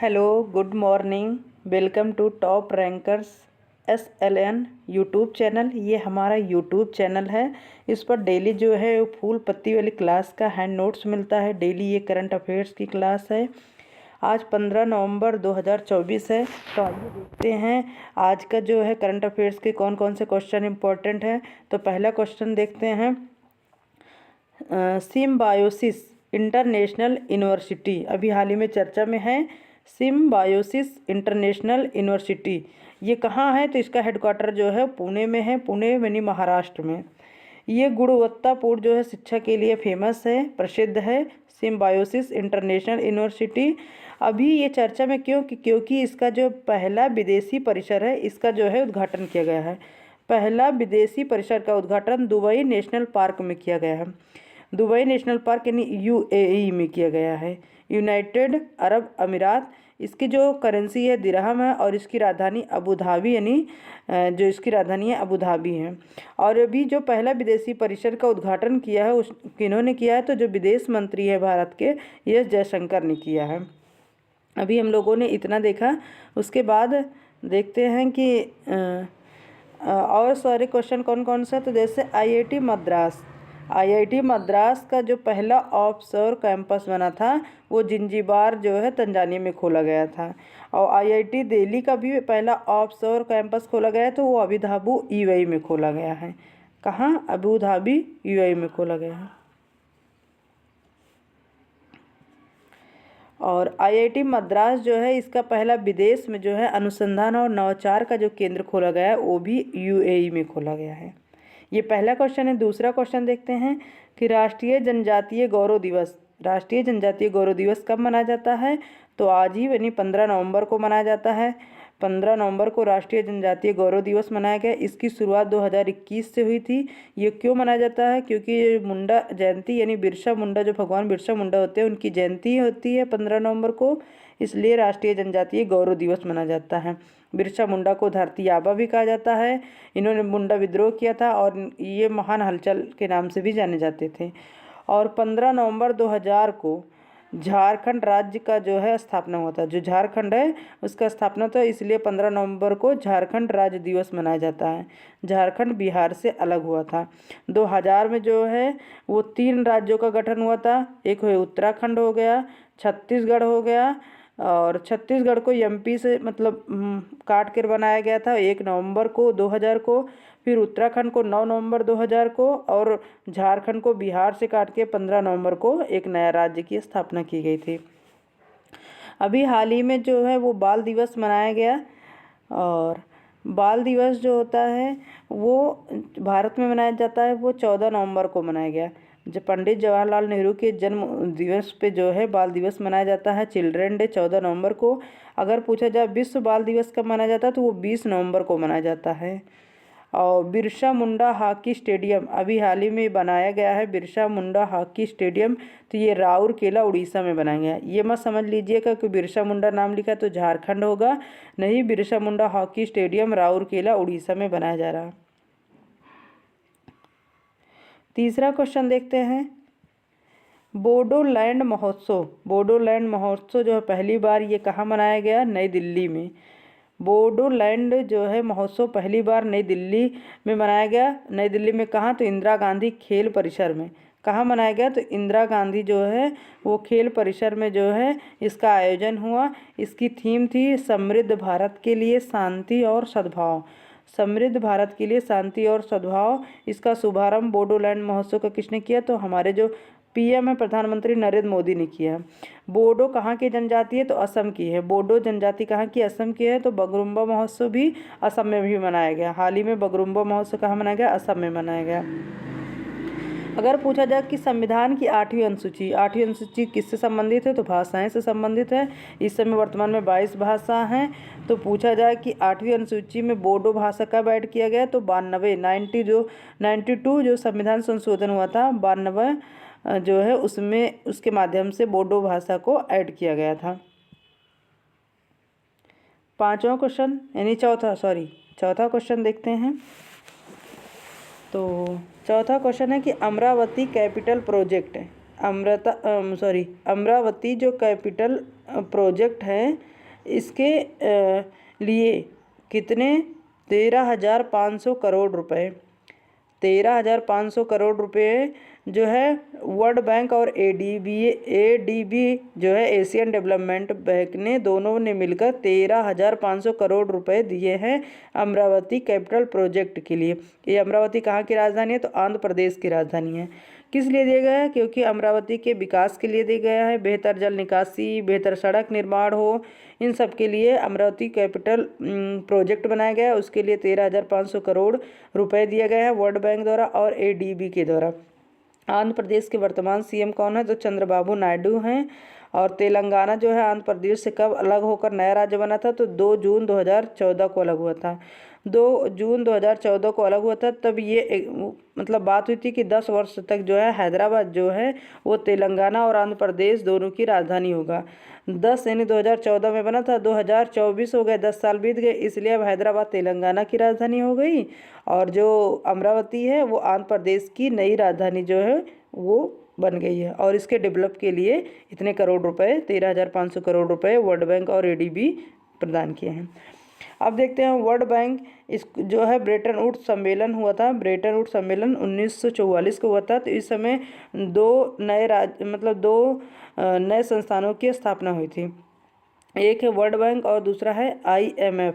Hello, good morning. Welcome to top rankers SLN YouTube channel. ये हमारा YouTube channel है। इस पर डेली जो है वो फूल पत्ती वाली क्लास का हैंड नोट्स मिलता है। डेली ये करंट अफेयर्स की क्लास है। आज 15 नवंबर 2024 है। तो आइए देखते हैं आज का जो है करंट अफेयर्स के कौन कौन से क्वेश्चन इंपॉर्टेंट हैं। तो पहला क्वेश्चन देखते हैं। सिम्बायोसिस इंटरनेशनल यूनिवर्सिटी अभी हाल ही में चर्चा में है। सिम्बायोसिस इंटरनेशनल यूनिवर्सिटी ये कहाँ है? तो इसका हेडक्वार्टर जो है पुणे में है। पुणे यानी महाराष्ट्र में। ये गुणवत्तापूर्ण जो है शिक्षा के लिए फेमस है, प्रसिद्ध है। सिम्बायोसिस इंटरनेशनल यूनिवर्सिटी अभी ये चर्चा में क्योंकि इसका जो पहला विदेशी परिसर है इसका जो है उद्घाटन किया गया है। पहला विदेशी परिसर का उद्घाटन दुबई नेशनल पार्क में किया गया है। दुबई नेशनल पार्क यानी UAE में किया गया है, यूनाइटेड अरब अमीरात। इसकी जो करेंसी है दिरहम है और इसकी राजधानी अबू धाबी यानी जो इसकी राजधानी है अबू धाबी है। और अभी जो पहला विदेशी परिसर का उद्घाटन किया है उस किन्होंने किया है? तो जो विदेश मंत्री है भारत के एस जयशंकर ने किया है। अभी हम लोगों ने इतना देखा। उसके बाद देखते हैं कि और सारे क्वेश्चन कौन कौन सा। तो जैसे IIT मद्रास का जो पहला ऑफशोर कैंपस बना था वो जिंजीबार जो है तंजानिया में खोला गया था। और IIT दिल्ली का भी पहला ऑफशोर कैंपस खोला गया है तो वो अबू धाबी UAE में खोला गया है। कहाँ? अबू धाबी UAE में खोला गया है। और IIT मद्रास जो है इसका पहला विदेश में जो है अनुसंधान और नवाचार का जो केंद्र खोला गया है वो भी UAE में खोला गया है। ये पहला क्वेश्चन है। दूसरा क्वेश्चन देखते हैं कि राष्ट्रीय जनजातीय गौरव दिवस कब मनाया जाता है? तो आज ही यानी 15 नवंबर को मनाया जाता है। 15 नवंबर को राष्ट्रीय जनजातीय गौरव दिवस मनाया गया। इसकी शुरुआत 2021 से हुई थी। ये क्यों मनाया जाता है? क्योंकि मुंडा जयंती यानी बिरसा मुंडा जो भगवान बिरसा मुंडा होते हैं उनकी जयंती होती है 15 नवंबर को, इसलिए राष्ट्रीय जनजातीय गौरव दिवस मनाया जाता है। बिरसा मुंडा को धरती आबा भी कहा जाता है। इन्होंने मुंडा विद्रोह किया था और ये महान हलचल के नाम से भी जाने जाते थे। और 15 नवंबर 2000 को झारखंड राज्य का जो है स्थापना हुआ था। जो झारखंड है उसका स्थापना तो इसलिए 15 नवंबर को झारखंड राज्य दिवस मनाया जाता है। झारखंड बिहार से अलग हुआ था। 2000 में जो है वो 3 राज्यों का गठन हुआ था। एक है उत्तराखंड हो गया, छत्तीसगढ़ हो गया और छत्तीसगढ़ को MP से मतलब काट कर बनाया गया था 1 नवंबर को 2000 को। फिर उत्तराखंड को 9 नवंबर 2000 को और झारखंड को बिहार से काट के 15 नवंबर को एक नया राज्य की स्थापना की गई थी। अभी हाल ही में जो है वो बाल दिवस मनाया गया। और बाल दिवस जो होता है वो भारत में मनाया जाता है वो 14 नवंबर को मनाया गया। जब पंडित जवाहरलाल नेहरू के जन्म दिवस पे जो है बाल दिवस मनाया जाता है, चिल्ड्रन डे 14 नवंबर को। अगर पूछा जाए विश्व बाल दिवस कब मनाया जाता है तो वो 20 नवंबर को मनाया जाता है। और बिरसा मुंडा हॉकी स्टेडियम अभी हाल ही में बनाया गया है, बिरसा मुंडा हॉकी स्टेडियम। तो ये राउरकेला उड़ीसा में बनाया गया है। ये मत समझ लीजिएगा कि बिरसा मुंडा नाम लिखा तो झारखंड होगा, नहीं, बिरसा मुंडा हॉकी स्टेडियम राउरकेला उड़ीसा में बनाया जा रहा है। तीसरा क्वेश्चन देखते हैं। बोडोलैंड महोत्सव जो है पहली बार ये कहाँ मनाया गया? नई दिल्ली में। बोडोलैंड जो है महोत्सव पहली बार नई दिल्ली में मनाया गया। नई दिल्ली में कहाँ? तो इंदिरा गांधी खेल परिसर में। कहाँ मनाया गया? तो इंदिरा गांधी जो है वो खेल परिसर में जो है इसका आयोजन हुआ। इसकी थीम थी समृद्ध भारत के लिए शांति और सद्भाव। समृद्ध भारत के लिए शांति और सद्भाव। इसका शुभारंभ बोडोलैंड महोत्सव का किसने किया? तो हमारे जो PM है प्रधानमंत्री नरेंद्र मोदी ने किया। बोडो कहाँ की जनजाति है? तो असम की है। बोडो जनजाति कहाँ की? असम की है। तो बगरुम्बा महोत्सव भी असम में भी मनाया गया। हाल ही में बगरुम्बा महोत्सव कहाँ मनाया गया? असम में मनाया गया। अगर पूछा जाए कि संविधान की 8वीं अनुसूची किससे संबंधित है? तो भाषाएं से संबंधित है। इस समय वर्तमान में 22 भाषा हैं। तो पूछा जाए कि 8वीं अनुसूची में बोडो भाषा कब ऐड किया गया? तो 92 जो संविधान संशोधन हुआ था 92 जो है उसमें उसके माध्यम से बोडो भाषा को ऐड किया गया था। चौथा क्वेश्चन देखते हैं। तो चौथा क्वेश्चन है कि अमरावती कैपिटल प्रोजेक्ट है। अमरावती जो कैपिटल प्रोजेक्ट है, इसके लिए कितने 13,500 करोड़ रुपए 13,500 करोड़ रुपए जो है वर्ल्ड बैंक और एडीबी जो है एशियन डेवलपमेंट बैंक ने दोनों ने मिलकर 13,500 करोड़ रुपए दिए हैं अमरावती कैपिटल प्रोजेक्ट के लिए। ये अमरावती कहाँ की राजधानी है? तो आंध्र प्रदेश की राजधानी है। किस लिए दिया गया है? क्योंकि अमरावती के विकास के लिए दिया गया है, बेहतर जल निकासी, बेहतर सड़क निर्माण हो, इन सब के लिए अमरावती कैपिटल प्रोजेक्ट बनाया गया है। उसके लिए 13,500 करोड़ रुपए दिया गया है वर्ल्ड बैंक द्वारा और एडीबी के द्वारा। आंध्र प्रदेश के वर्तमान सीएम कौन है? तो चंद्रबाबू नायडू हैं। और तेलंगाना जो है आंध्र प्रदेश से कब अलग होकर नया राज्य बना था? तो 2 जून 2014 को अलग हुआ था। 2 जून 2014 को अलग हुआ था। तब ये मतलब बात हुई थी कि 10 वर्ष तक जो है हैदराबाद जो है वो तेलंगाना और आंध्र प्रदेश दोनों की राजधानी होगा। 10 यानी 2014 में बना था, 2024 हो गए, 10 साल बीत गए, इसलिए अब हैदराबाद तेलंगाना की राजधानी हो गई और जो अमरावती है वो आंध्र प्रदेश की नई राजधानी जो है वो बन गई है। और इसके डेवलप के लिए इतने करोड़ रुपए 13,500 करोड़ रुपए वर्ल्ड बैंक और एडीबी प्रदान किए हैं। अब देखते हैं वर्ल्ड बैंक इस जो है ब्रेटन वुड्स सम्मेलन हुआ था। ब्रेटन वुड्स सम्मेलन 1944 को हुआ था। तो इस समय दो नए संस्थानों की स्थापना हुई थी। एक है वर्ल्ड बैंक और दूसरा है IMF।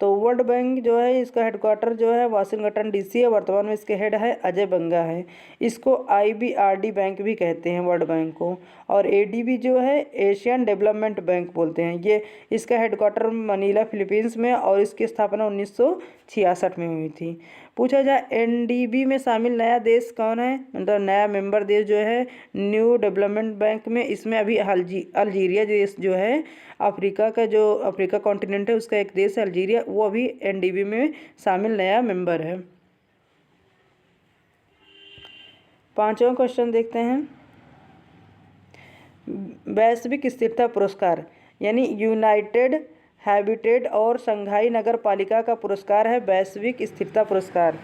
तो वर्ल्ड बैंक जो है इसका हेडक्वार्टर जो है वाशिंगटन DC है। वर्तमान में इसके हेड है अजय बंगा है। इसको IBRD बैंक भी कहते हैं वर्ल्ड बैंक को। और ADB जो है एशियन डेवलपमेंट बैंक बोलते हैं। ये इसका हेडक्वार्टर मनीला फिलीपींस में और इसकी स्थापना 1966 में हुई थी। पूछा जाए NDB में शामिल नया देश कौन है? मतलब नया मेंबर देश जो है न्यू डेवलपमेंट बैंक में, इसमें अभी अल्जीरिया देश जो है अफ्रीका कॉन्टिनेंट है उसका एक देश है अल्जीरिया, वो अभी NDB में शामिल नया मेंबर है। 5वां क्वेश्चन देखते हैं। वैश्विक स्थिरता पुरस्कार यानी यूनाइटेड हैबिटेट और शंघाई नगर पालिका का पुरस्कार है वैश्विक स्थिरता पुरस्कार।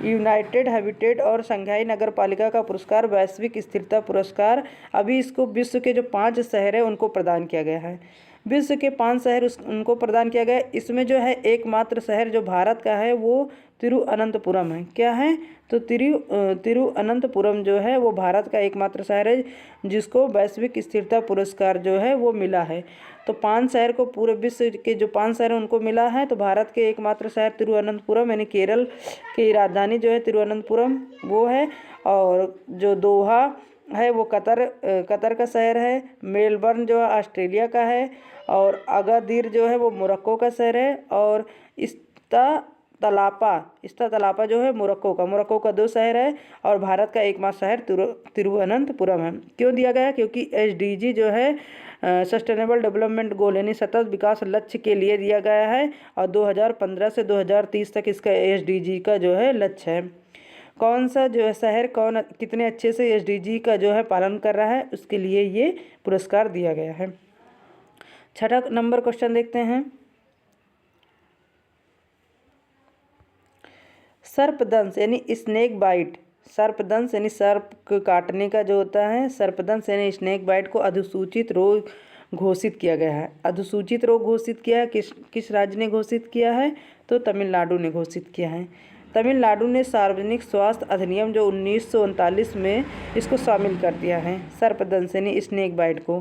यूनाइटेड हैबिटेट और शंघाई नगर पालिका का पुरस्कार वैश्विक स्थिरता पुरस्कार अभी इसको विश्व के जो 5 शहर हैं उनको प्रदान किया गया है। विश्व के 5 शहर उनको प्रदान किया गया। इसमें जो है एकमात्र शहर जो भारत का है वो तिरुअनंतपुरम है। क्या है? तो तिरुअनंतपुरम जो है वो भारत का एकमात्र शहर है जिसको वैश्विक स्थिरता पुरस्कार जो है वो मिला है। तो 5 शहर को पूरे विश्व के जो 5 शहर हैं उनको मिला है। तो भारत के एकमात्र शहर तिरुअनंतपुरम यानी केरल की राजधानी जो है तिरुअनंतपुरम वो है। और जो दोहा है वो कतर का शहर है। मेलबर्न जो है ऑस्ट्रेलिया का है। और अगादिर जो है वो मोरक्को का शहर है। और इस्तातलापा जो है मोरक्को का 2 शहर है। और भारत का एकमात्र शहर तिरुअनंतपुरम है। क्यों दिया गया? क्योंकि SDG जो है सस्टेनेबल डेवलपमेंट गोल यानी सतत विकास लक्ष्य के लिए दिया गया है। और 2015 से 2030 तक इसका SDG का जो है लक्ष्य है। कौन सा जो है शहर कितने अच्छे से SDG का जो है पालन कर रहा है उसके लिए ये पुरस्कार दिया गया है। 6वां नंबर क्वेश्चन देखते हैं। सर्पदंश यानी स्नेक बाइट। सर्पदंश यानी सर्प काटने का जो होता है, सर्पदंश यानी स्नेक बाइट को अधिसूचित रोग घोषित किया गया है। अधिसूचित रोग घोषित किया है किस राज्य ने घोषित किया है? तो तमिलनाडु ने घोषित किया है। तमिलनाडु ने सार्वजनिक स्वास्थ्य अधिनियम जो 1939 में इसको शामिल कर दिया है सर्पदंश यानी स्नेक बाइट को।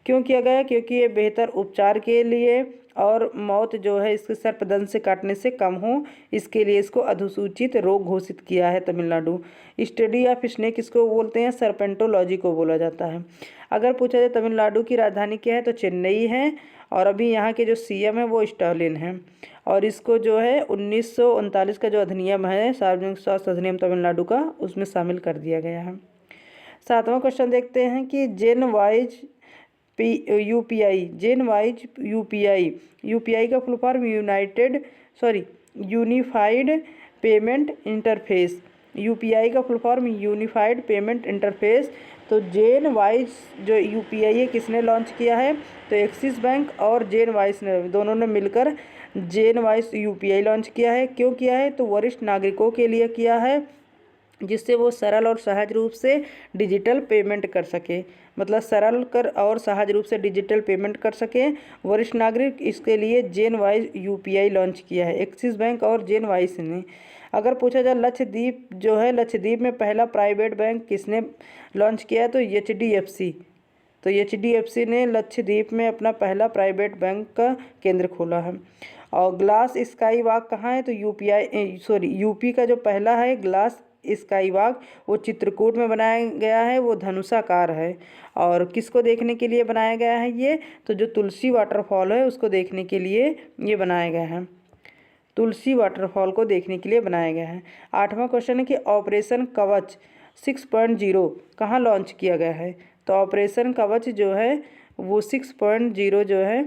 क्यों किया गया? क्योंकि ये बेहतर उपचार के लिए और मौत जो है इसके सर्पदंश से काटने से कम हो, इसके लिए इसको अधिसूचित रोग घोषित किया है तमिलनाडु। स्टडी ऑफ स्नेक इसको बोलते हैं, सर्पेंटोलॉजी को बोला जाता है। अगर पूछा जाए तमिलनाडु की राजधानी क्या है? तो चेन्नई है। और अभी यहाँ के जो CM है वो स्टालिन है। और इसको जो है 1939 का जो अधिनियम है सार्वजनिक स्वास्थ्य अधिनियम तमिलनाडु का, उसमें शामिल कर दिया गया है। 7वां क्वेश्चन देखते हैं कि UPI का full form unified payment interface. UPI का full form unified payment interface. तो जेन वाइज जो UPI है किसने लॉन्च किया है? तो एक्सिस बैंक और जेन वाइज ने दोनों ने मिलकर जेन वाइज UPI लॉन्च किया है। क्यों किया है? तो वरिष्ठ नागरिकों के लिए किया है जिससे वो सरल और सहज रूप से डिजिटल पेमेंट कर सके, मतलब सरल कर और सहज रूप से डिजिटल पेमेंट कर सके। वरिष्ठ नागरिक इसके लिए जेन वाइज यूपीआई लॉन्च किया है, एक्सिस बैंक और जेन वाइज ने। अगर पूछा जाए लक्षद्वीप जो है, लक्षद्वीप में पहला प्राइवेट बैंक किसने लॉन्च किया है, तो एचडीएफसी। तो एचडीएफसी ने लक्षद्वीप में अपना पहला प्राइवेट बैंक का केंद्र खोला है। और ग्लास स्काई वॉक कहाँ है, तो यूपी का जो पहला है ग्लास स्काई वॉक वो चित्रकूट में बनाया गया है, वो धनुषाकार है। और किसको देखने के लिए बनाया गया है ये, तो जो तुलसी वाटरफॉल है उसको देखने के लिए ये बनाया गया है, तुलसी वाटरफॉल को देखने के लिए बनाया गया है। 8वां क्वेश्चन है कि ऑपरेशन कवच 6.0 कहाँ लॉन्च किया गया है, तो ऑपरेशन कवच जो है वो 6.0 जो है